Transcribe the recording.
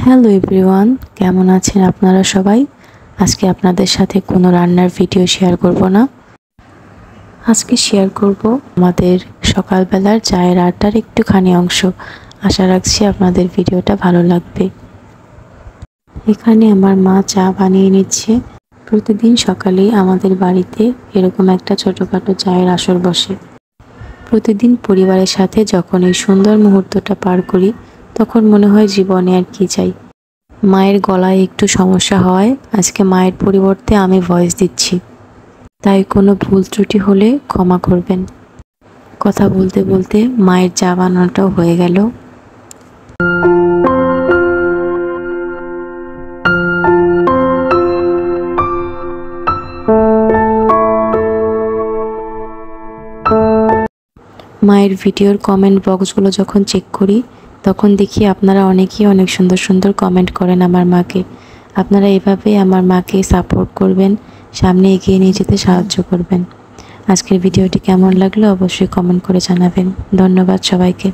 Hello everyone, কেমন আছেন আপনারা সবাই? আজকে আপনাদের সাথে কোনো রান্নার ভিডিও শেয়ার করব না। আজকে শেয়ার করব আমাদের সকালবেলার চায়ের আড্ডার একটুখানি অংশ। আশা রাখছি আপনাদের ভিডিওটা ভালো লাগবে। এখানে আমার মা চা বানিয়ে নিচ্ছে। প্রতিদিন সকালেই আমাদের বাড়িতে এরকম একটা ছোটোখাটো চায়ের আসর বসে। প্রতিদিন পরিবারের সাথে যখন এই সুন্দর মুহূর্তটা পার করি, তখন মনে হয় জীবনে আর কি চাই। মায়ের গলায় একটু সমস্যা হওয়ায় আজকে মায়ের পরিবর্তে আমি ভয়েস দিচ্ছি, তাই কোনো ভুল ত্রুটি হলে ক্ষমা করবেন। কথা বলতে বলতে মায়ের চা বানানোটাও হয়ে গেল। মায়ের ভিডিওর কমেন্ট বক্সগুলো যখন চেক করি, তখন দেখি আপনারা অনেকেই অনেক সুন্দর সুন্দর কমেন্ট করেন আমার মাকে। আপনারা এভাবেই আমার মাকে সাপোর্ট করবেন, সামনে এগিয়ে নিয়ে যেতে সাহায্য করবেন। আজকের ভিডিওটি কেমন লাগলো অবশ্যই কমেন্ট করে জানাবেন। ধন্যবাদ সবাইকে।